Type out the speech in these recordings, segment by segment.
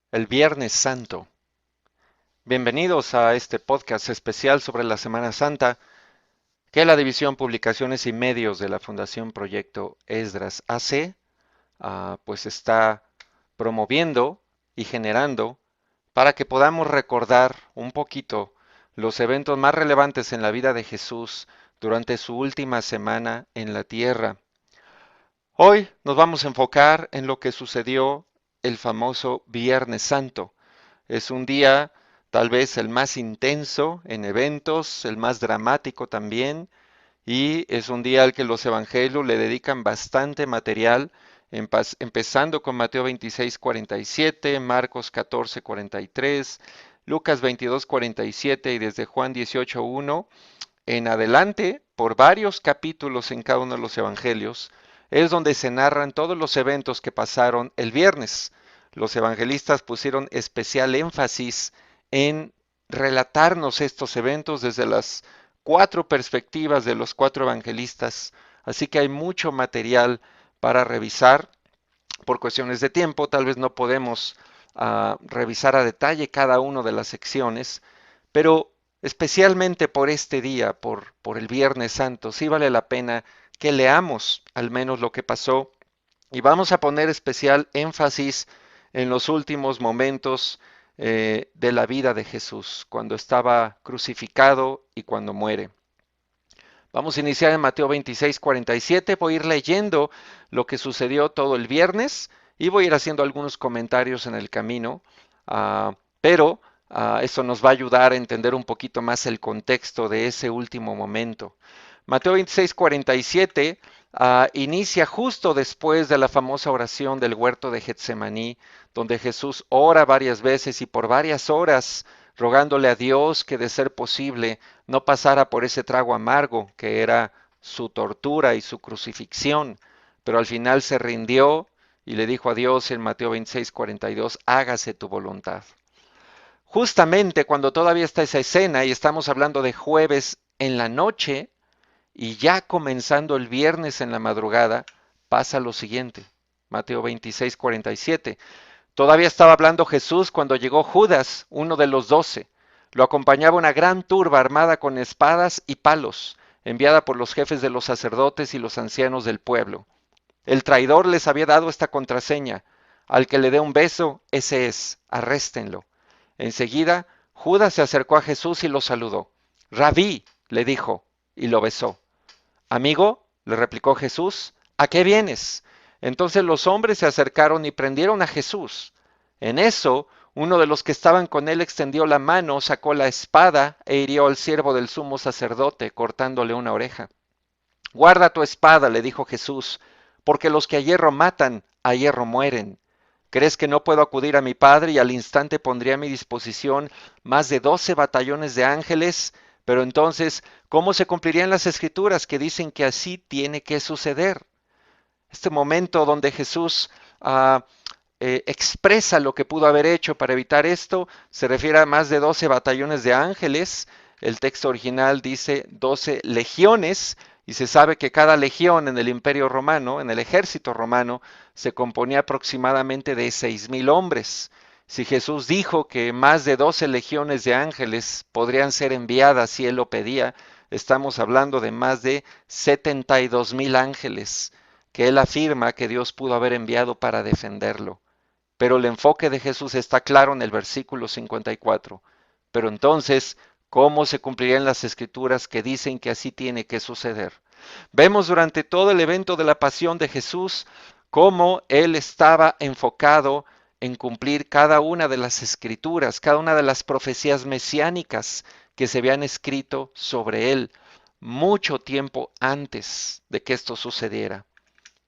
El Viernes Santo. Bienvenidos a este podcast especial sobre la Semana Santa que la División Publicaciones y Medios de la Fundación Proyecto Esdras AC pues está promoviendo y generando para que podamos recordar un poquito los eventos más relevantes en la vida de Jesús durante su última semana en la tierra. Hoy nos vamos a enfocar en lo que sucedió el famoso Viernes Santo. Es un día tal vez el más intenso en eventos, el más dramático también, y es un día al que los evangelios le dedican bastante material, empezando con Mateo 26:47, Marcos 14:43, Lucas 22:47 y desde Juan 18:1 en adelante, por varios capítulos en cada uno de los evangelios, es donde se narran todos los eventos que pasaron el viernes. Los evangelistas pusieron especial énfasis en relatarnos estos eventos desde las cuatro perspectivas de los cuatro evangelistas, así que hay mucho material para revisar. Por cuestiones de tiempo, tal vez no podemos revisar a detalle cada una de las secciones, pero especialmente por este día, por el Viernes Santo, sí vale la pena que leamos al menos lo que pasó y vamos a poner especial énfasis en los últimos momentos de la vida de Jesús, cuando estaba crucificado y cuando muere. Vamos a iniciar en Mateo 26:47. Voy a ir leyendo lo que sucedió todo el viernes y voy a ir haciendo algunos comentarios en el camino, pero eso nos va a ayudar a entender un poquito más el contexto de ese último momento. Mateo 26:47 inicia justo después de la famosa oración del huerto de Getsemaní, donde Jesús ora varias veces y por varias horas rogándole a Dios que de ser posible no pasara por ese trago amargo que era su tortura y su crucifixión, pero al final se rindió y le dijo a Dios en Mateo 26:42, hágase tu voluntad. Justamente cuando todavía está esa escena y estamos hablando de jueves en la noche y ya comenzando el viernes en la madrugada, pasa lo siguiente. Mateo 26:47. Todavía estaba hablando Jesús cuando llegó Judas, uno de los 12. Lo acompañaba una gran turba armada con espadas y palos, enviada por los jefes de los sacerdotes y los ancianos del pueblo. El traidor les había dado esta contraseña: al que le dé un beso, ese es, arréstenlo. Enseguida, Judas se acercó a Jesús y lo saludó. Rabí, le dijo, y lo besó. Amigo, le replicó Jesús, ¿a qué vienes? Entonces los hombres se acercaron y prendieron a Jesús. En eso, uno de los que estaban con él extendió la mano, sacó la espada e hirió al siervo del sumo sacerdote, cortándole una oreja. Guarda tu espada, le dijo Jesús, porque los que a hierro matan, a hierro mueren. ¿Crees que no puedo acudir a mi Padre y al instante pondría a mi disposición más de 12 batallones de ángeles? Pero entonces, ¿cómo se cumplirían las escrituras que dicen que así tiene que suceder? Este momento donde Jesús expresa lo que pudo haber hecho para evitar esto, se refiere a más de 12 batallones de ángeles. El texto original dice 12 legiones, y se sabe que cada legión en el Imperio Romano, en el ejército romano, se componía aproximadamente de 6,000 hombres. Si Jesús dijo que más de 12 legiones de ángeles podrían ser enviadas si él lo pedía, estamos hablando de más de 72,000 ángeles que él afirma que Dios pudo haber enviado para defenderlo. Pero el enfoque de Jesús está claro en el versículo 54. Pero entonces, ¿cómo se cumplirían las escrituras que dicen que así tiene que suceder? Vemos durante todo el evento de la pasión de Jesús cómo él estaba enfocado en cumplir cada una de las escrituras, cada una de las profecías mesiánicas que se habían escrito sobre él mucho tiempo antes de que esto sucediera.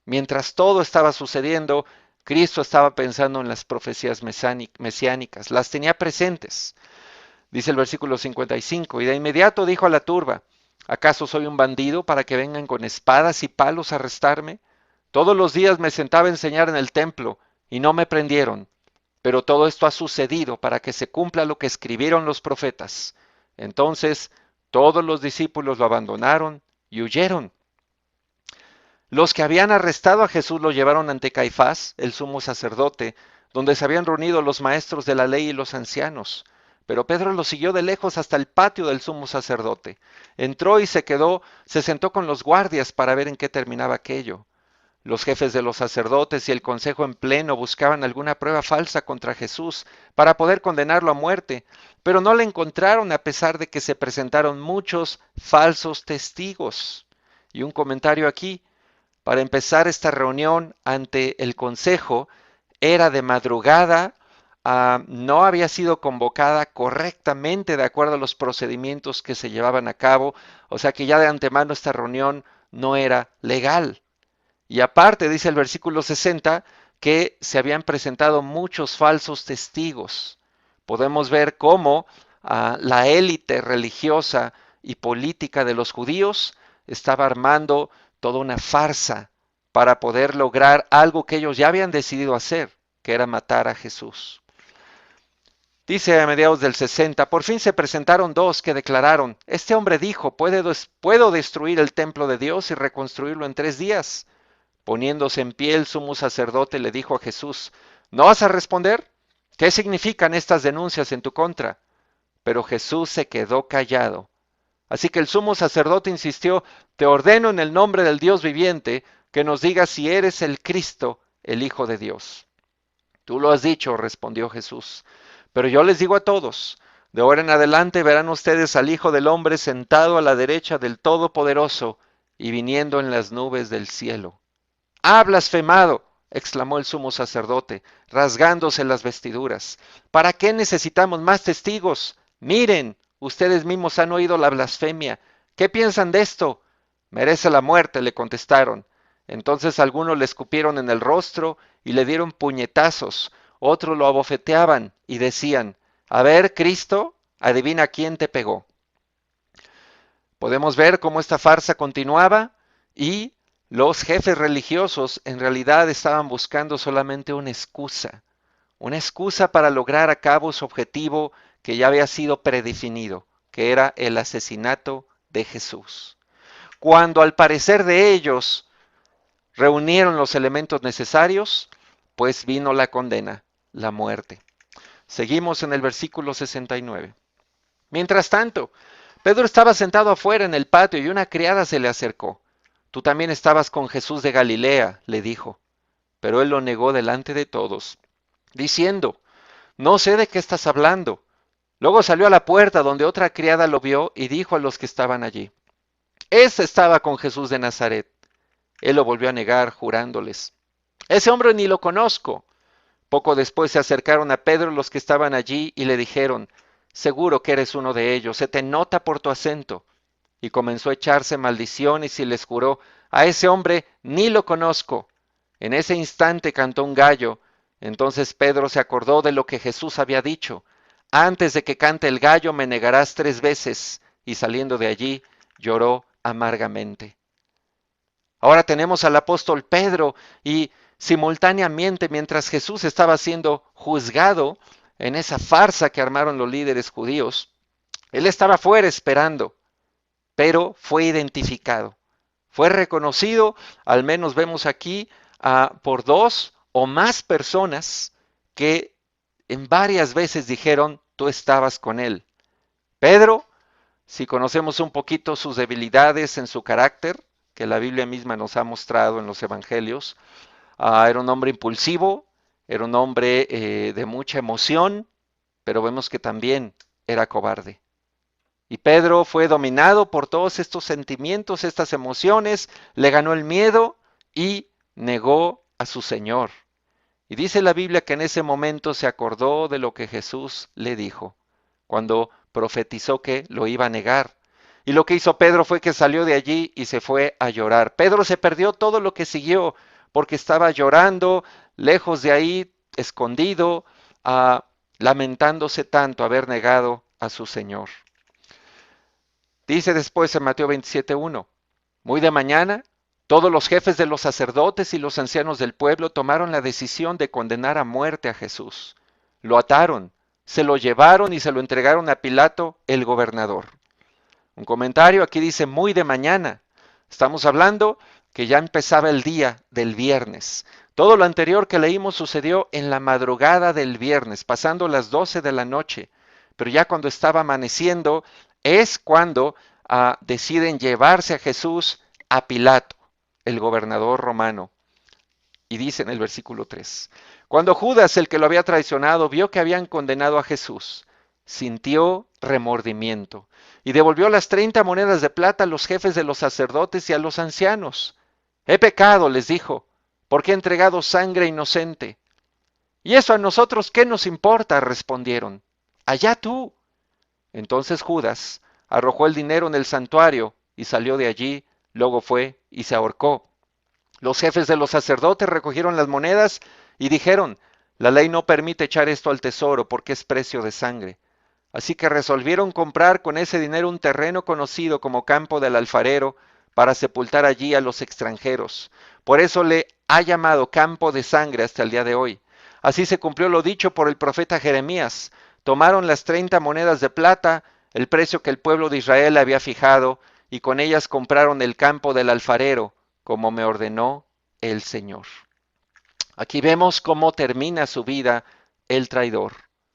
Mientras todo estaba sucediendo, Cristo estaba pensando en las profecías mesiánicas, las tenía presentes. Dice el versículo 55, y de inmediato dijo a la turba, ¿acaso soy un bandido para que vengan con espadas y palos a arrestarme? Todos los días me sentaba a enseñar en el templo y no me prendieron, pero todo esto ha sucedido para que se cumpla lo que escribieron los profetas. Entonces todos los discípulos lo abandonaron y huyeron. Los que habían arrestado a Jesús lo llevaron ante Caifás, el sumo sacerdote, donde se habían reunido los maestros de la ley y los ancianos. Pero Pedro lo siguió de lejos hasta el patio del sumo sacerdote. Entró y se sentó con los guardias para ver en qué terminaba aquello. Los jefes de los sacerdotes y el consejo en pleno buscaban alguna prueba falsa contra Jesús para poder condenarlo a muerte, pero no la encontraron a pesar de que se presentaron muchos falsos testigos. Y un comentario aquí: para empezar esta reunión ante el consejo era de madrugada, no había sido convocada correctamente de acuerdo a los procedimientos que se llevaban a cabo, o sea que ya de antemano esta reunión no era legal. Y aparte dice el versículo 60 que se habían presentado muchos falsos testigos. Podemos ver cómo la élite religiosa y política de los judíos estaba armando toda una farsa para poder lograr algo que ellos ya habían decidido hacer, que era matar a Jesús. Dice a mediados del 60, por fin se presentaron dos que declararon: este hombre dijo, puedo destruir el templo de Dios y reconstruirlo en 3 días. Poniéndose en pie el sumo sacerdote le dijo a Jesús: ¿no vas a responder? ¿Qué significan estas denuncias en tu contra? Pero Jesús se quedó callado. Así que el sumo sacerdote insistió: te ordeno en el nombre del Dios viviente que nos digas si eres el Cristo, el Hijo de Dios. Tú lo has dicho, respondió Jesús. Pero yo les digo a todos, de ahora en adelante verán ustedes al Hijo del Hombre sentado a la derecha del Todopoderoso y viniendo en las nubes del cielo. ¡Ha blasfemado!, exclamó el sumo sacerdote, rasgándose las vestiduras. ¿Para qué necesitamos más testigos? Miren, ustedes mismos han oído la blasfemia. ¿Qué piensan de esto? Merece la muerte, le contestaron. Entonces algunos le escupieron en el rostro y le dieron puñetazos, otros lo abofeteaban y decían: a ver, Cristo, adivina quién te pegó. Podemos ver cómo esta farsa continuaba y los jefes religiosos en realidad estaban buscando solamente una excusa para lograr a cabo su objetivo que ya había sido predefinido, que era el asesinato de Jesús. Cuando al parecer de ellos reunieron los elementos necesarios, pues vino la condena, la muerte. Seguimos en el versículo 69. Mientras tanto, Pedro estaba sentado afuera en el patio y una criada se le acercó. Tú también estabas con Jesús de Galilea, le dijo. Pero él lo negó delante de todos, diciendo: no sé de qué estás hablando. Luego salió a la puerta donde otra criada lo vio y dijo a los que estaban allí: ese estaba con Jesús de Nazaret. Él lo volvió a negar, jurándoles: ese hombre ni lo conozco. Poco después se acercaron a Pedro los que estaban allí y le dijeron: seguro que eres uno de ellos, se te nota por tu acento. Y comenzó a echarse maldiciones y les juró: a ese hombre ni lo conozco. En ese instante cantó un gallo. Entonces Pedro se acordó de lo que Jesús había dicho: antes de que cante el gallo me negarás 3 veces. Y saliendo de allí lloró amargamente. Ahora tenemos al apóstol Pedro y simultáneamente, mientras Jesús estaba siendo juzgado en esa farsa que armaron los líderes judíos, él estaba fuera esperando, pero fue identificado, fue reconocido. Al menos vemos aquí por 2 o más personas que en varias veces dijeron: tú estabas con él. Pedro, si conocemos un poquito sus debilidades en su carácter, que la Biblia misma nos ha mostrado en los evangelios, era un hombre impulsivo, era un hombre de mucha emoción, pero vemos que también era cobarde. Y Pedro fue dominado por todos estos sentimientos, estas emociones, le ganó el miedo y negó a su Señor. Y dice la Biblia que en ese momento se acordó de lo que Jesús le dijo, cuando profetizó que lo iba a negar. Y lo que hizo Pedro fue que salió de allí y se fue a llorar. Pedro se perdió todo lo que siguió porque estaba llorando, lejos de ahí, escondido, lamentándose tanto haber negado a su Señor. Dice después en Mateo 27:1, muy de mañana, todos los jefes de los sacerdotes y los ancianos del pueblo tomaron la decisión de condenar a muerte a Jesús. Lo ataron, se lo llevaron y se lo entregaron a Pilato, el gobernador. Un comentario aquí dice muy de mañana. Estamos hablando que ya empezaba el día del viernes. Todo lo anterior que leímos sucedió en la madrugada del viernes, pasando las 12 de la noche. Pero ya cuando estaba amaneciendo es cuando deciden llevarse a Jesús a Pilato, el gobernador romano. Y dice en el versículo 3, cuando Judas, el que lo había traicionado, vio que habían condenado a Jesús, sintió remordimiento y devolvió las 30 monedas de plata a los jefes de los sacerdotes y a los ancianos. He pecado, les dijo, porque he entregado sangre inocente. ¿Y eso a nosotros qué nos importa? Respondieron. Allá tú. Entonces Judas arrojó el dinero en el santuario y salió de allí, luego fue y se ahorcó. Los jefes de los sacerdotes recogieron las monedas y dijeron, la ley no permite echar esto al tesoro porque es precio de sangre. Así que resolvieron comprar con ese dinero un terreno conocido como Campo del Alfarero para sepultar allí a los extranjeros. Por eso le ha llamado Campo de Sangre hasta el día de hoy. Así se cumplió lo dicho por el profeta Jeremías. Tomaron las 30 monedas de plata, el precio que el pueblo de Israel había fijado, y con ellas compraron el Campo del Alfarero, como me ordenó el Señor. Aquí vemos cómo termina su vida el traidor,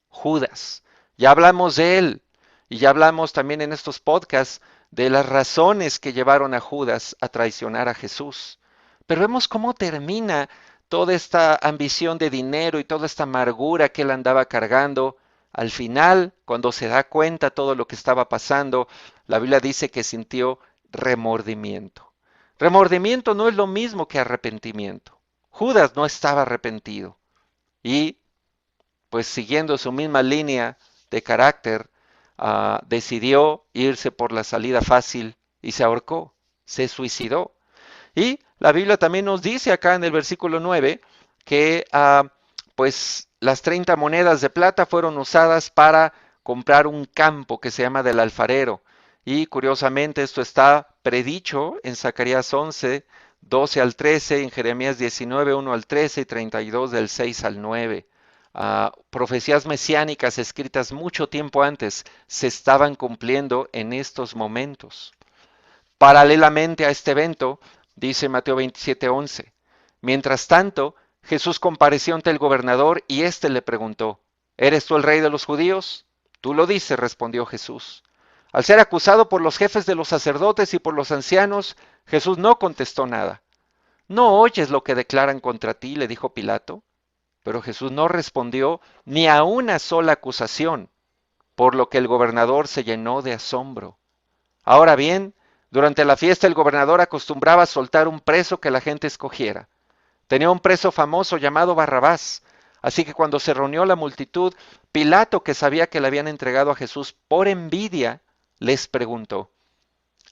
Judas. Ya hablamos de él y ya hablamos también en estos podcasts de las razones que llevaron a Judas a traicionar a Jesús. Pero vemos cómo termina toda esta ambición de dinero y toda esta amargura que él andaba cargando. Al final, cuando se da cuenta todo lo que estaba pasando, la Biblia dice que sintió remordimiento. Remordimiento no es lo mismo que arrepentimiento. Judas no estaba arrepentido y, pues siguiendo su misma línea de carácter, decidió irse por la salida fácil y se ahorcó, se suicidó. Y la Biblia también nos dice acá en el versículo 9 que pues las 30 monedas de plata fueron usadas para comprar un campo que se llama del alfarero. Y curiosamente esto está predicho en Zacarías 11, 12 al 13, en Jeremías 19, 1 al 13 y 32 del 6 al 9. Profecías mesiánicas escritas mucho tiempo antes se estaban cumpliendo en estos momentos. Paralelamente a este evento, dice Mateo 27:11, mientras tanto, Jesús compareció ante el gobernador y éste le preguntó, ¿eres tú el rey de los judíos? Tú lo dices, respondió Jesús. Al ser acusado por los jefes de los sacerdotes y por los ancianos, Jesús no contestó nada. ¿No oyes lo que declaran contra ti? Le dijo Pilato. Pero Jesús no respondió ni a una sola acusación, por lo que el gobernador se llenó de asombro. Ahora bien, durante la fiesta el gobernador acostumbraba a soltar un preso que la gente escogiera. Tenía un preso famoso llamado Barrabás, así que cuando se reunió la multitud, Pilato, que sabía que le habían entregado a Jesús por envidia, les preguntó,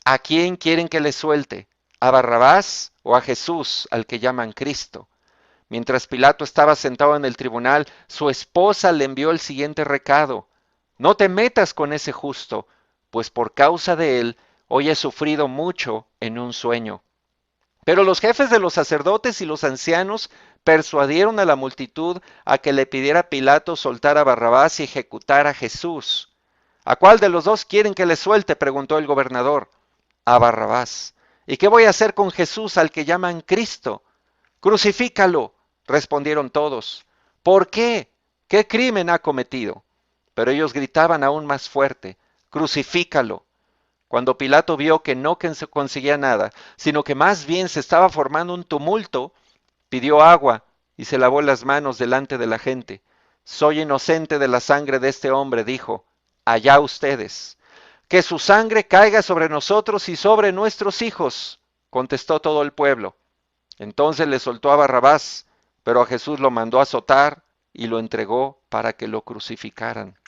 ¿a quién quieren que le suelte? ¿A Barrabás o a Jesús, al que llaman Cristo? Mientras Pilato estaba sentado en el tribunal, su esposa le envió el siguiente recado. No te metas con ese justo, pues por causa de él hoy he sufrido mucho en un sueño. Pero los jefes de los sacerdotes y los ancianos persuadieron a la multitud a que le pidiera a Pilato soltar a Barrabás y ejecutar a Jesús. ¿A cuál de los dos quieren que le suelte? Preguntó el gobernador. A Barrabás. ¿Y qué voy a hacer con Jesús al que llaman Cristo? Crucifícalo, respondieron todos. ¿Por qué? ¿Qué crimen ha cometido? Pero ellos gritaban aún más fuerte, crucifícalo. Cuando Pilato vio que no conseguía nada, sino que más bien se estaba formando un tumulto, pidió agua y se lavó las manos delante de la gente. Soy inocente de la sangre de este hombre, dijo. Allá ustedes. Que su sangre caiga sobre nosotros y sobre nuestros hijos, contestó todo el pueblo. Entonces le soltó a Barrabás, pero a Jesús lo mandó azotar y lo entregó para que lo crucificaran.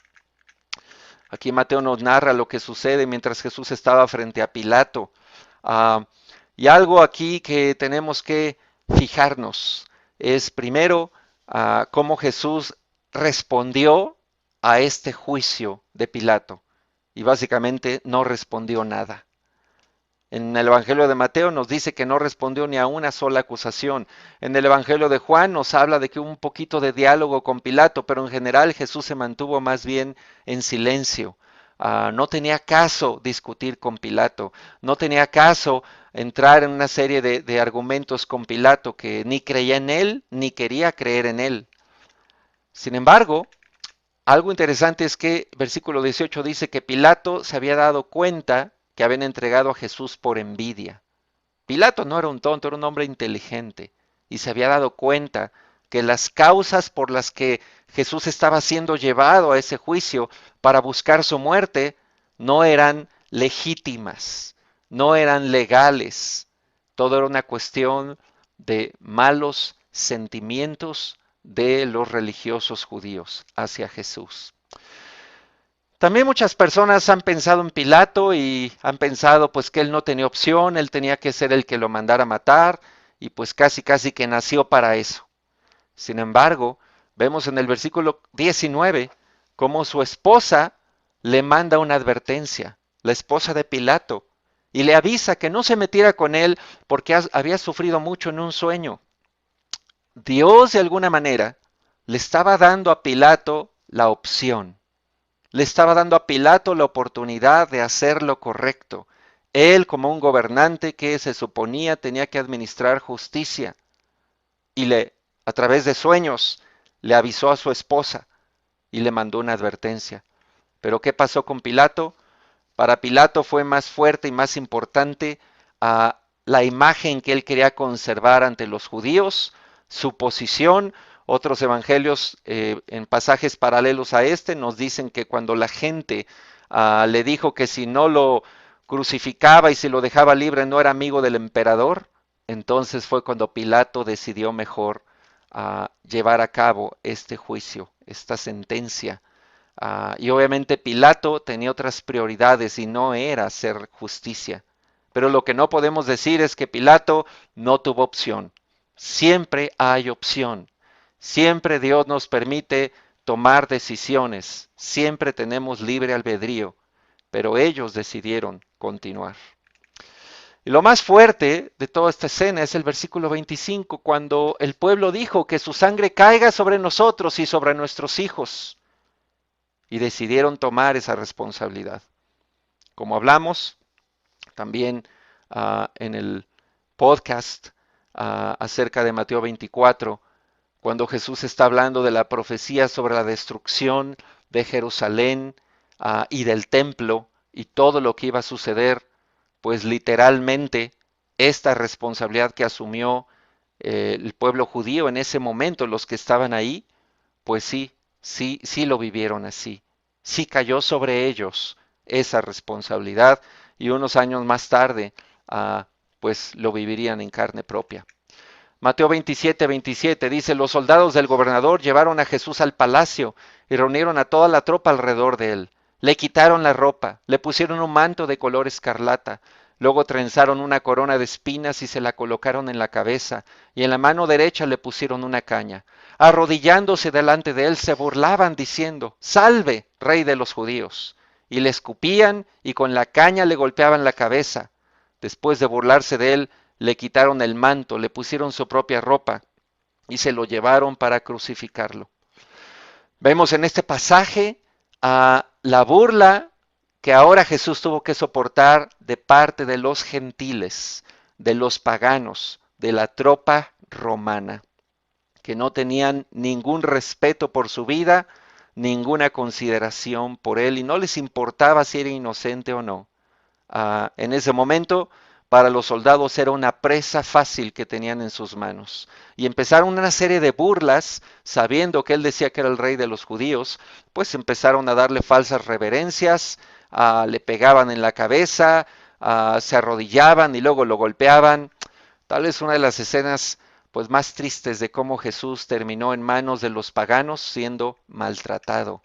Aquí Mateo nos narra lo que sucede mientras Jesús estaba frente a Pilato. Y algo aquí que tenemos que fijarnos es primero cómo Jesús respondió a este juicio de Pilato. Y básicamente no respondió nada. En el Evangelio de Mateo nos dice que no respondió ni a una sola acusación. En el Evangelio de Juan nos habla de que hubo un poquito de diálogo con Pilato, pero en general Jesús se mantuvo más bien en silencio. No tenía caso discutir con Pilato, no tenía caso entrar en una serie de argumentos con Pilato que ni creía en él, ni quería creer en él. Sin embargo, algo interesante es que versículo 18 dice que Pilato se había dado cuenta que habían entregado a Jesús por envidia. Pilato no era un tonto, era un hombre inteligente y se había dado cuenta que las causas por las que Jesús estaba siendo llevado a ese juicio para buscar su muerte no eran legítimas, no eran legales. Todo era una cuestión de malos sentimientos de los religiosos judíos hacia Jesús. También muchas personas han pensado en Pilato y han pensado pues que él no tenía opción, él tenía que ser el que lo mandara a matar y pues casi que nació para eso. Sin embargo, vemos en el versículo 19 cómo su esposa le manda una advertencia, la esposa de Pilato, y le avisa que no se metiera con él porque había sufrido mucho en un sueño. Dios de alguna manera le estaba dando a Pilato la opción. Le estaba dando a Pilato la oportunidad de hacer lo correcto. Él, como un gobernante que se suponía tenía que administrar justicia, y a través de sueños, le avisó a su esposa y le mandó una advertencia. Pero ¿qué pasó con Pilato? Para Pilato fue más fuerte y más importante la imagen que él quería conservar ante los judíos, su posición. Otros evangelios en pasajes paralelos a este nos dicen que cuando la gente le dijo que si no lo crucificaba y si lo dejaba libre no era amigo del emperador, entonces fue cuando Pilato decidió mejor llevar a cabo este juicio, esta sentencia. Y obviamente Pilato tenía otras prioridades y no era hacer justicia. Pero lo que no podemos decir es que Pilato no tuvo opción. Siempre hay opción. Siempre Dios nos permite tomar decisiones. Siempre tenemos libre albedrío. Pero ellos decidieron continuar. Y lo más fuerte de toda esta escena es el versículo 25, cuando el pueblo dijo que su sangre caiga sobre nosotros y sobre nuestros hijos. Y decidieron tomar esa responsabilidad. Como hablamos también en el podcast acerca de Mateo 24, cuando Jesús está hablando de la profecía sobre la destrucción de Jerusalén y del templo y todo lo que iba a suceder, pues literalmente esta responsabilidad que asumió el pueblo judío en ese momento, los que estaban ahí, pues sí lo vivieron así. Sí cayó sobre ellos esa responsabilidad y unos años más tarde, pues lo vivirían en carne propia. Mateo 27 dice, los soldados del gobernador llevaron a Jesús al palacio y reunieron a toda la tropa alrededor de él. Le quitaron la ropa, le pusieron un manto de color escarlata, luego trenzaron una corona de espinas y se la colocaron en la cabeza, y en la mano derecha le pusieron una caña. Arrodillándose delante de él se burlaban diciendo, «Salve, rey de los judíos». Y le escupían y con la caña le golpeaban la cabeza. Después de burlarse de él, le quitaron el manto, le pusieron su propia ropa y se lo llevaron para crucificarlo. Vemos en este pasaje a la burla que ahora Jesús tuvo que soportar de parte de los gentiles, de los paganos, de la tropa romana, que no tenían ningún respeto por su vida, ninguna consideración por él y no les importaba si era inocente o no. En ese momento, para los soldados era una presa fácil que tenían en sus manos. Y empezaron una serie de burlas, sabiendo que él decía que era el rey de los judíos, pues empezaron a darle falsas reverencias, le pegaban en la cabeza, se arrodillaban y luego lo golpeaban. Tal vez una de las escenas pues más tristes de cómo Jesús terminó en manos de los paganos siendo maltratado.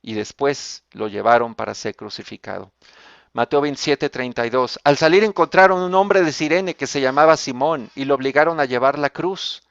Y después lo llevaron para ser crucificado. Mateo 27:32. Al salir encontraron un hombre de Cirene que se llamaba Simón y lo obligaron a llevar la cruz.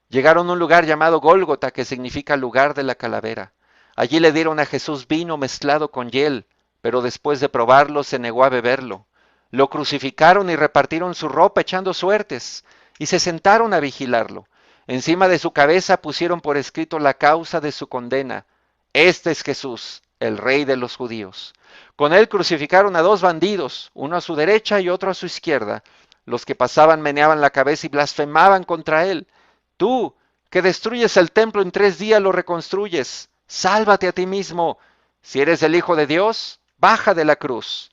Llegaron a un lugar llamado Gólgota, que significa lugar de la calavera. Allí le dieron a Jesús vino mezclado con hiel, pero después de probarlo se negó a beberlo. Lo crucificaron y repartieron su ropa echando suertes, y se sentaron a vigilarlo. Encima de su cabeza pusieron por escrito la causa de su condena. Este es Jesús, el Rey de los judíos. Con él crucificaron a dos bandidos, uno a su derecha y otro a su izquierda. Los que pasaban meneaban la cabeza y blasfemaban contra él. Tú, que destruyes el templo en 3 días, lo reconstruyes. Sálvate a ti mismo. Si eres el Hijo de Dios, baja de la cruz.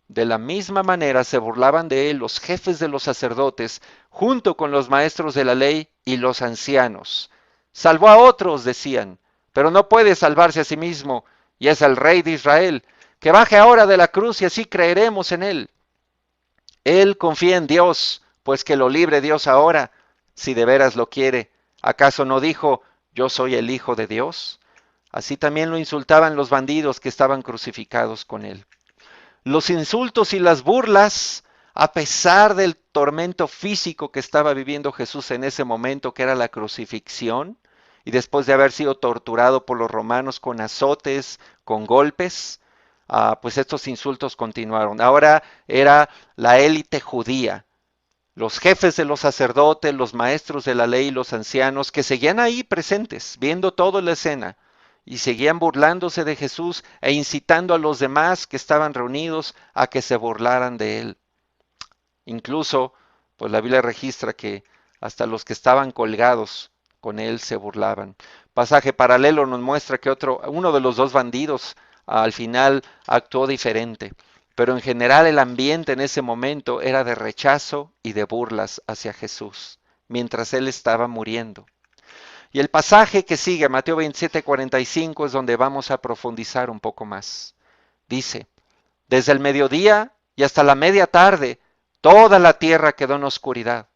De la misma manera se burlaban de él los jefes de los sacerdotes, junto con los maestros de la ley y los ancianos. Salvó a otros, decían, pero no puede salvarse a sí mismo, y es el Rey de Israel. Que baje ahora de la cruz y así creeremos en él. Él confía en Dios, pues que lo libre Dios ahora, si de veras lo quiere. ¿Acaso no dijo, yo soy el Hijo de Dios? Así también lo insultaban los bandidos que estaban crucificados con él. Los insultos y las burlas, a pesar del tormento físico que estaba viviendo Jesús en ese momento, que era la crucifixión, y después de haber sido torturado por los romanos con azotes, con golpes, pues estos insultos continuaron. Ahora era la élite judía, los jefes de los sacerdotes, los maestros de la ley y los ancianos que seguían ahí presentes, viendo toda la escena, y seguían burlándose de Jesús e incitando a los demás que estaban reunidos a que se burlaran de él. Incluso, pues la Biblia registra que hasta los que estaban colgados con él se burlaban. Pasaje paralelo nos muestra que uno de los dos bandidos al final actuó diferente, pero en general el ambiente en ese momento era de rechazo y de burlas hacia Jesús, mientras él estaba muriendo. Y el pasaje que sigue, Mateo 27:45, es donde vamos a profundizar un poco más. Dice, desde el mediodía y hasta la media tarde, toda la tierra quedó en oscuridad.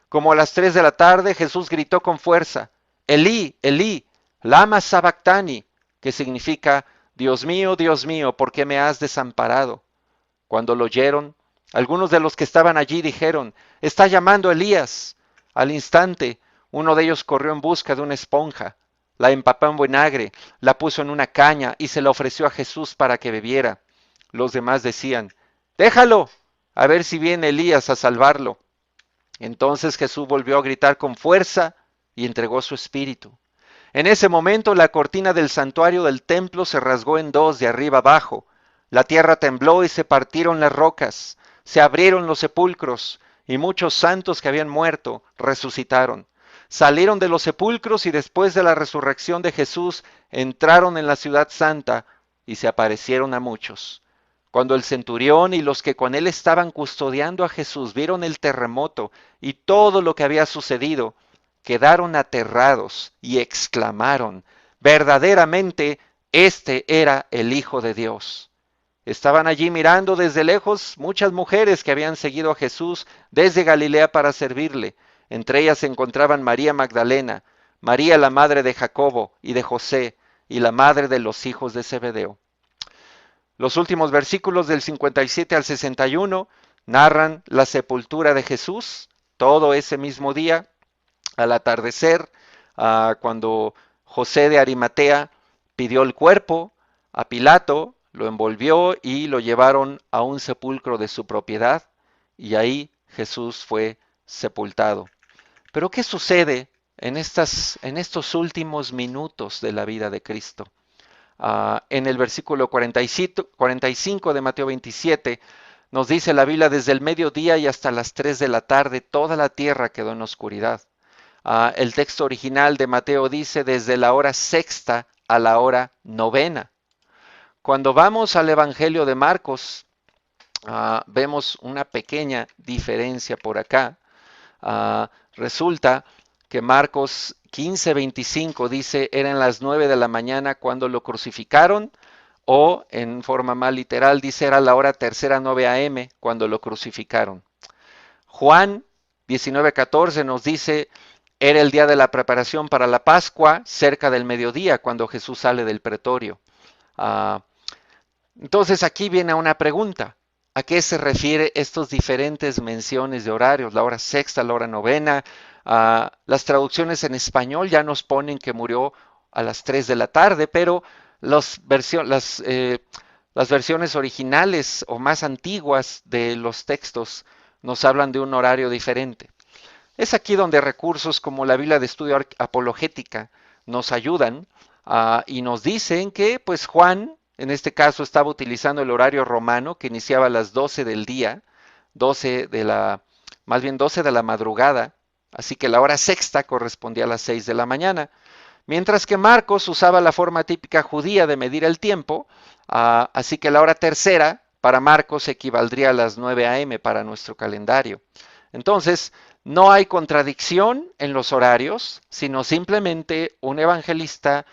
Como a las 3 de la tarde, Jesús gritó con fuerza, Elí, Elí, lama sabactani, que significa, Dios mío, ¿por qué me has desamparado? Cuando lo oyeron, algunos de los que estaban allí dijeron, está llamando a Elías. Al instante, uno de ellos corrió en busca de una esponja, la empapó en vinagre, la puso en una caña y se la ofreció a Jesús para que bebiera. Los demás decían, déjalo, a ver si viene Elías a salvarlo. Entonces Jesús volvió a gritar con fuerza y entregó su espíritu. En ese momento la cortina del santuario del templo se rasgó en dos de arriba abajo. La tierra tembló y se partieron las rocas, se abrieron los sepulcros, y muchos santos que habían muerto resucitaron. Salieron de los sepulcros y después de la resurrección de Jesús entraron en la ciudad santa y se aparecieron a muchos. Cuando el centurión y los que con él estaban custodiando a Jesús vieron el terremoto y todo lo que había sucedido, quedaron aterrados y exclamaron, verdaderamente, este era el Hijo de Dios. Estaban allí mirando desde lejos muchas mujeres que habían seguido a Jesús desde Galilea para servirle. Entre ellas se encontraban María Magdalena, María la madre de Jacobo y de José, y la madre de los hijos de Zebedeo. Los últimos versículos del 57 al 61 narran la sepultura de Jesús, todo ese mismo día, al atardecer, cuando José de Arimatea pidió el cuerpo a Pilato, lo envolvió y lo llevaron a un sepulcro de su propiedad, y ahí Jesús fue sepultado. Pero ¿qué sucede en estos últimos minutos de la vida de Cristo? En el versículo 45 de Mateo 27, nos dice la Biblia, desde el mediodía y hasta las 3 de la tarde, toda la tierra quedó en oscuridad. El texto original de Mateo dice, desde la hora sexta a la hora novena. Cuando vamos al Evangelio de Marcos, vemos una pequeña diferencia por acá. Resulta que Marcos 15:25 dice, eran las 9 de la mañana cuando lo crucificaron, o en forma más literal dice, era la hora tercera 9 a.m. cuando lo crucificaron. Juan 19:14 nos dice, era el día de la preparación para la Pascua, cerca del mediodía, cuando Jesús sale del pretorio. Entonces aquí viene una pregunta. ¿A qué se refiere estas diferentes menciones de horarios? La hora sexta, la hora novena. Las traducciones en español ya nos ponen que murió a las 3 de la tarde, pero las versiones originales o más antiguas de los textos nos hablan de un horario diferente. Es aquí donde recursos como la Biblia de Estudio Apologética nos ayudan y nos dicen que pues Juan En este caso estaba utilizando el horario romano que iniciaba a las 12 del día, 12 de la, más bien 12 de la madrugada, así que la hora sexta correspondía a las 6 de la mañana. Mientras que Marcos usaba la forma típica judía de medir el tiempo, así que la hora tercera para Marcos equivaldría a las 9 a.m. para nuestro calendario. Entonces, no hay contradicción en los horarios, sino simplemente un evangelista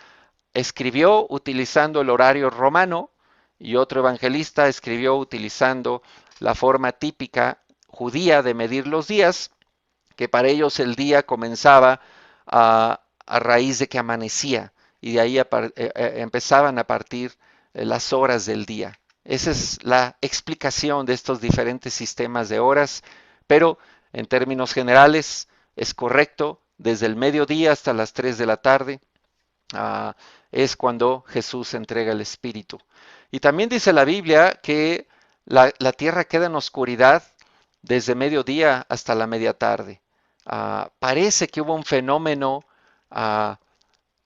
escribió utilizando el horario romano y otro evangelista escribió utilizando la forma típica judía de medir los días, que para ellos el día comenzaba a raíz de que amanecía y de ahí empezaban a partir las horas del día. Esa es la explicación de estos diferentes sistemas de horas, pero en términos generales es correcto, desde el mediodía hasta las 3 de la tarde es cuando Jesús entrega el Espíritu. Y también dice la Biblia que la tierra queda en oscuridad desde mediodía hasta la media tarde. Parece que hubo un fenómeno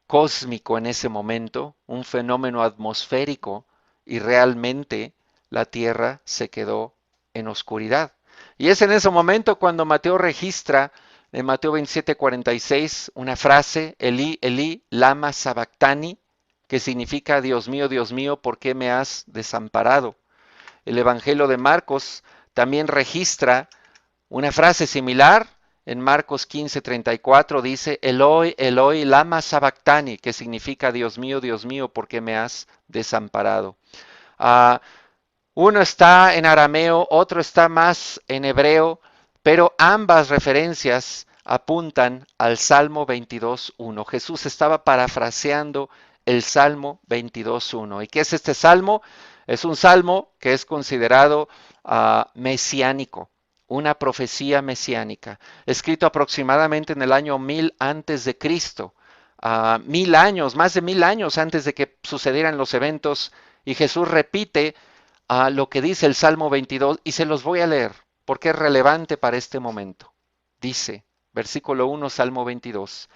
cósmico en ese momento, un fenómeno atmosférico, y realmente la tierra se quedó en oscuridad. Y es en ese momento cuando Mateo registra en Mateo 27:46 una frase, Elí, Elí, lama sabactani, que significa Dios mío, ¿por qué me has desamparado? El Evangelio de Marcos también registra una frase similar. En Marcos 15:34 dice, Eloi, Eloi, lama sabactani, que significa Dios mío, ¿por qué me has desamparado? Uno está en arameo, otro está más en hebreo, pero ambas referencias apuntan al Salmo 22:1. Jesús estaba parafraseando el Salmo 22:1. ¿Y qué es este salmo? Es un salmo que es considerado mesiánico, una profecía mesiánica, escrito aproximadamente en el año 1000 antes de Cristo, 1000 años, más de 1000 años antes de que sucedieran los eventos, y Jesús repite lo que dice el Salmo 22 y se los voy a leer porque es relevante para este momento. Dice, versículo 1, Salmo 22,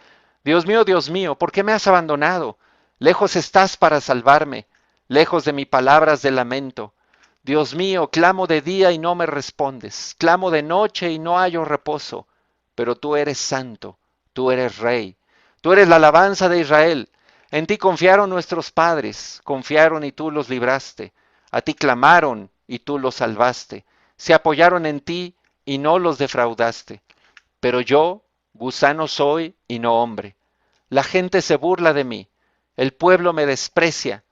Dios mío, ¿por qué me has abandonado? Lejos estás para salvarme, lejos de mis palabras de lamento. Dios mío, clamo de día y no me respondes, clamo de noche y no hallo reposo, pero tú eres santo, tú eres rey, tú eres la alabanza de Israel. En ti confiaron nuestros padres, confiaron y tú los libraste. A ti clamaron y tú los salvaste. Se apoyaron en ti y no los defraudaste. Pero yo, gusano soy y no hombre. La gente se burla de mí. El pueblo me desprecia.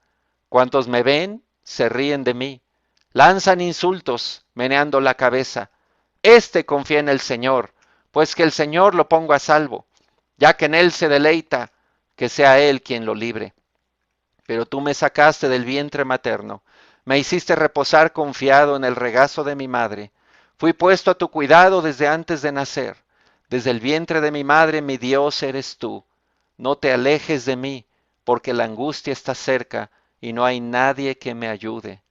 Cuantos me ven, se ríen de mí. Lanzan insultos, meneando la cabeza. Este confía en el Señor, pues que el Señor lo ponga a salvo. Ya que en él se deleita, que sea él quien lo libre. Pero tú me sacaste del vientre materno. Me hiciste reposar confiado en el regazo de mi madre. Fui puesto a tu cuidado desde antes de nacer. Desde el vientre de mi madre, mi Dios eres tú. No te alejes de mí, porque la angustia está cerca y no hay nadie que me ayude.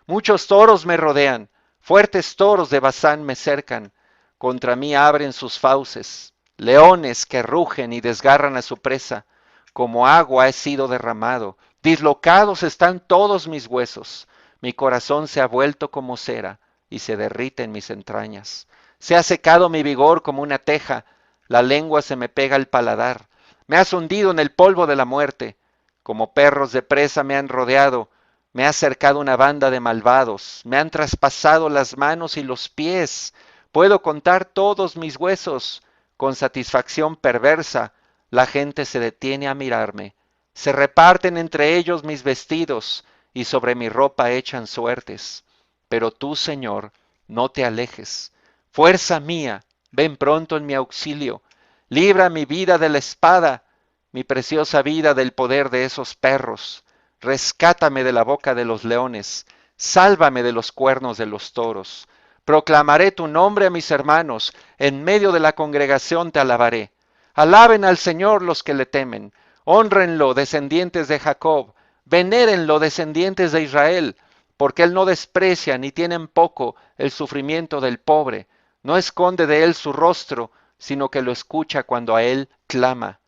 Muchos toros me rodean, fuertes toros de Basán me cercan. Contra mí abren sus fauces, leones que rugen y desgarran a su presa. Como agua he sido derramado, dislocados están todos mis huesos. Mi corazón se ha vuelto como cera y se derrite en mis entrañas. Se ha secado mi vigor como una teja, la lengua se me pega al paladar. Me has hundido en el polvo de la muerte. Como perros de presa me han rodeado. Me ha cercado una banda de malvados. Me han traspasado las manos y los pies. Puedo contar todos mis huesos. Con satisfacción perversa, la gente se detiene a mirarme. Se reparten entre ellos mis vestidos y sobre mi ropa echan suertes. Pero tú, Señor, no te alejes. Fuerza mía, ven pronto en mi auxilio. Libra mi vida de la espada, mi preciosa vida del poder de esos perros. Rescátame de la boca de los leones. Sálvame de los cuernos de los toros. Proclamaré tu nombre a mis hermanos. En medio de la congregación te alabaré. Alaben al Señor los que le temen. Hónrenlo, descendientes de Jacob. Venérenlo, descendientes de Israel, porque él no desprecia ni tiene en poco el sufrimiento del pobre. No esconde de él su rostro, sino que lo escucha cuando a él clama.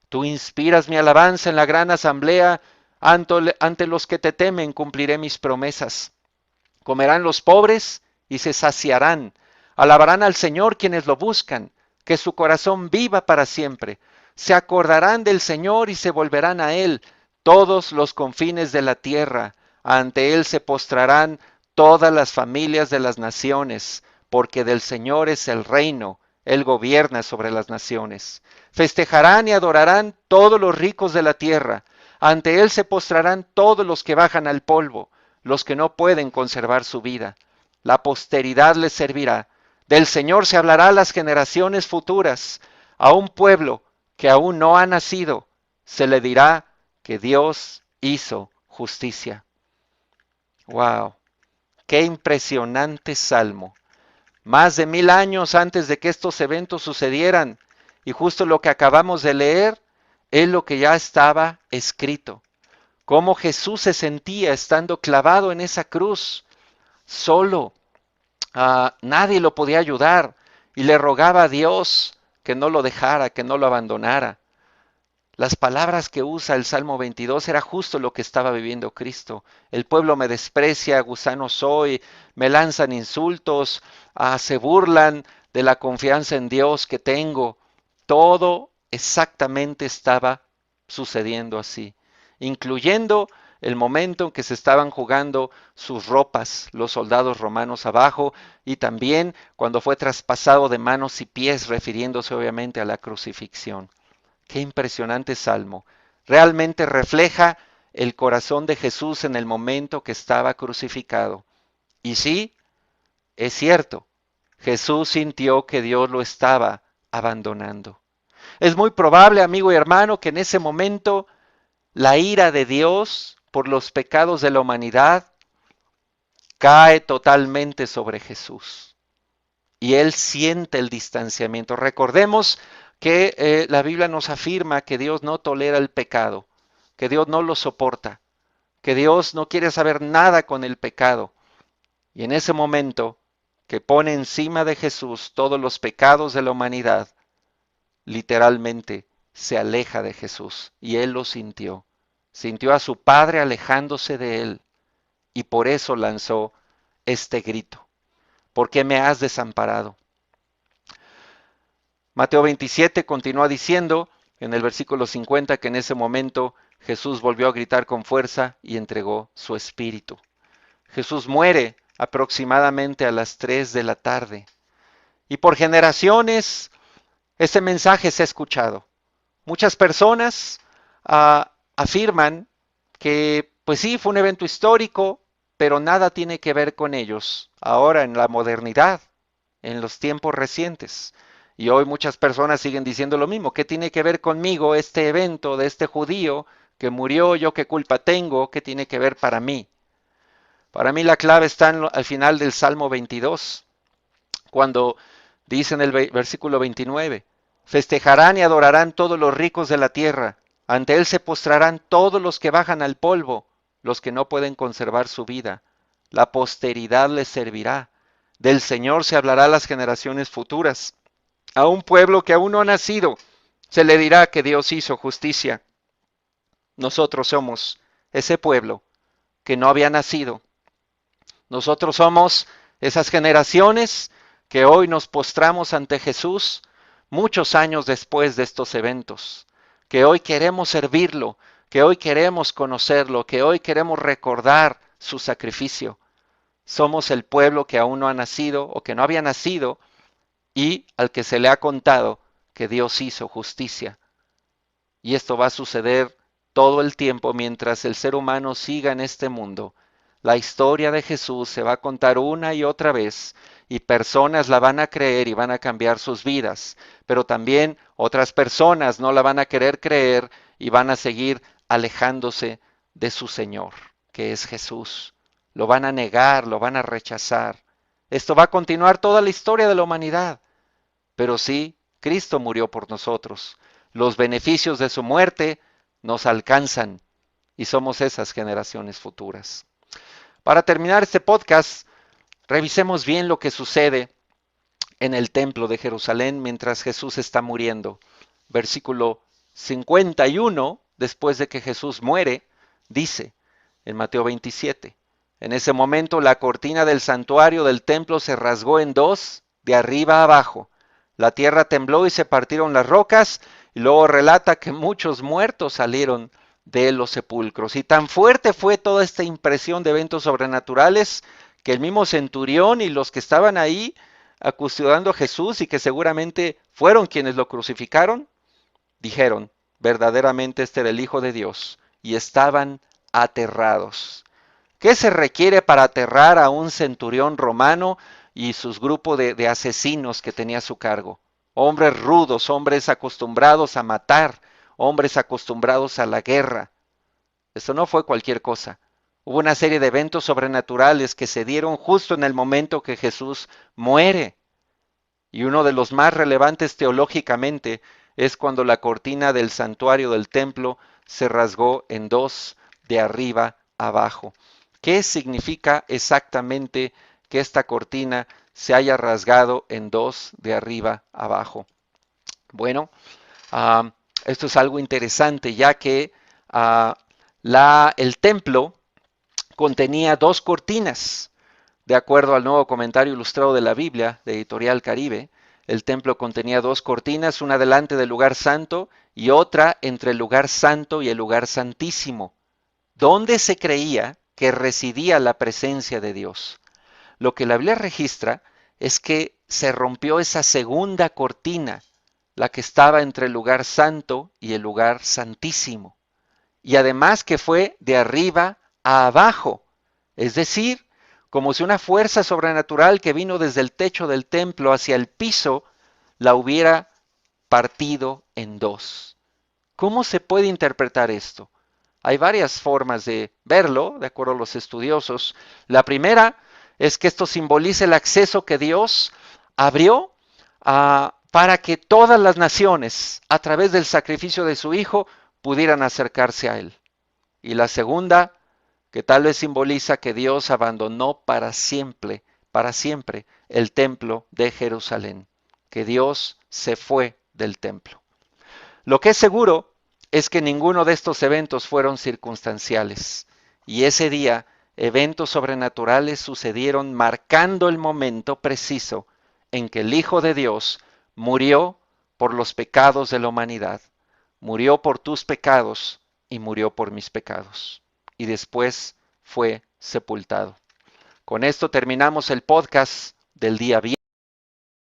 Tú inspiras mi alabanza en la gran asamblea. Ante los que te temen cumpliré mis promesas. Comerán los pobres y se saciarán. Alabarán al Señor quienes lo buscan. Que su corazón viva para siempre. Se acordarán del Señor y se volverán a Él todos los confines de la tierra. Ante Él se postrarán todas las familias de las naciones, porque del Señor es el reino. Él gobierna sobre las naciones. Festejarán y adorarán todos los ricos de la tierra. Ante Él se postrarán todos los que bajan al polvo, los que no pueden conservar su vida. La posteridad les servirá. Del Señor se hablará a las generaciones futuras. A un pueblo que aún no ha nacido, se le dirá que Dios hizo justicia. ¡Wow! ¡Qué impresionante salmo! Más de 1000 años antes de que estos eventos sucedieran, y justo lo que acabamos de leer es lo que ya estaba escrito. Cómo Jesús se sentía estando clavado en esa cruz, solo. Nadie lo podía ayudar y le rogaba a Dios que no lo dejara, que no lo abandonara. Las palabras que usa el Salmo 22 era justo lo que estaba viviendo Cristo. El pueblo me desprecia, gusano soy, me lanzan insultos, se burlan de la confianza en Dios que tengo. Todo exactamente estaba sucediendo así, incluyendo el momento en que se estaban jugando sus ropas los soldados romanos abajo y también cuando fue traspasado de manos y pies, refiriéndose obviamente a la crucifixión. Qué impresionante salmo. Realmente refleja el corazón de Jesús en el momento que estaba crucificado. Y sí, es cierto, Jesús sintió que Dios lo estaba abandonando. Es muy probable, amigo y hermano, que en ese momento la ira de Dios por los pecados de la humanidad cae totalmente sobre Jesús. Y él siente el distanciamiento. Recordemos que la Biblia nos afirma que Dios no tolera el pecado, que Dios no lo soporta, que Dios no quiere saber nada con el pecado. Y en ese momento que pone encima de Jesús todos los pecados de la humanidad, literalmente se aleja de Jesús. Y él lo sintió. Sintió a su Padre alejándose de él. Y por eso lanzó este grito. ¿Por qué me has desamparado? Mateo 27 continúa diciendo en el versículo 50 que en ese momento Jesús volvió a gritar con fuerza y entregó su espíritu. Jesús muere aproximadamente a las 3 de la tarde. Y por generaciones este mensaje se ha escuchado. Muchas personas afirman que pues sí, fue un evento histórico, pero nada tiene que ver con ellos ahora en la modernidad, en los tiempos recientes. Y hoy muchas personas siguen diciendo lo mismo. ¿Qué tiene que ver conmigo este evento de este judío que murió? ¿Yo qué culpa tengo? ¿Qué tiene que ver para mí? Para mí la clave está al final del Salmo 22, cuando dice en el versículo 29, festejarán y adorarán todos los ricos de la tierra. Ante él se postrarán todos los que bajan al polvo, los que no pueden conservar su vida. La posteridad les servirá. Del Señor se hablará a las generaciones futuras. A un pueblo que aún no ha nacido, se le dirá que Dios hizo justicia. Nosotros somos ese pueblo que no había nacido. Nosotros somos esas generaciones que hoy nos postramos ante Jesús muchos años después de estos eventos, que hoy queremos servirlo, que hoy queremos conocerlo, que hoy queremos recordar su sacrificio. Somos el pueblo que aún no ha nacido o que no había nacido y al que se le ha contado que Dios hizo justicia. Y esto va a suceder todo el tiempo mientras el ser humano siga en este mundo. La historia de Jesús se va a contar una y otra vez y personas la van a creer y van a cambiar sus vidas, pero también otras personas no la van a querer creer y van a seguir alejándose de su Señor, que es Jesús. Lo van a negar, lo van a rechazar. Esto va a continuar toda la historia de la humanidad. Pero sí, Cristo murió por nosotros. Los beneficios de su muerte nos alcanzan y somos esas generaciones futuras. Para terminar este podcast, revisemos bien lo que sucede en el templo de Jerusalén mientras Jesús está muriendo. Versículo 51, después de que Jesús muere, Dice en Mateo 27, en ese momento la cortina del santuario del templo se rasgó en dos, de arriba a abajo. La tierra tembló y se partieron las rocas, y luego relata que muchos muertos salieron de los sepulcros. Y tan fuerte fue toda esta impresión de eventos sobrenaturales que el mismo centurión y los que estaban ahí acusando a Jesús y que seguramente fueron quienes lo crucificaron, dijeron, verdaderamente este era el Hijo de Dios, y estaban aterrados. ¿Qué se requiere para aterrar a un centurión romano y sus grupos de asesinos que tenía a su cargo? Hombres rudos, hombres acostumbrados a matar, hombres acostumbrados a la guerra. Esto no fue cualquier cosa. Hubo una serie de eventos sobrenaturales que se dieron justo en el momento que Jesús muere. Y uno de los más relevantes teológicamente es cuando la cortina del santuario del templo se rasgó en dos, de arriba abajo. ¿Qué significa exactamente que esta cortina se haya rasgado en dos, de arriba abajo? Bueno, uh, esto es algo interesante, ya que uh, el templo contenía dos cortinas. De acuerdo al nuevo comentario ilustrado de la Biblia, de Editorial Caribe, el templo contenía dos cortinas, una delante del lugar santo y otra entre el lugar santo y el lugar santísimo, donde se creía que residía la presencia de Dios. Lo que la Biblia registra es que se rompió esa segunda cortina, la que estaba entre el lugar santo y el lugar santísimo, y además que fue de arriba a abajo, es decir, como si una fuerza sobrenatural que vino desde el techo del templo hacia el piso la hubiera partido en dos. ¿Cómo se puede interpretar esto? Hay varias formas de verlo, de acuerdo a los estudiosos. La primera es que esto simboliza el acceso que Dios abrió para que todas las naciones, a través del sacrificio de su Hijo, pudieran acercarse a Él. Y la segunda, que tal vez simboliza que Dios abandonó para siempre, el templo de Jerusalén, que Dios se fue del templo. Lo que es seguro es que ninguno de estos eventos fueron circunstanciales, y ese día eventos sobrenaturales sucedieron marcando el momento preciso en que el Hijo de Dios murió por los pecados de la humanidad, murió por tus pecados y murió por mis pecados, y después fue sepultado. Con esto terminamos el podcast del día viernes.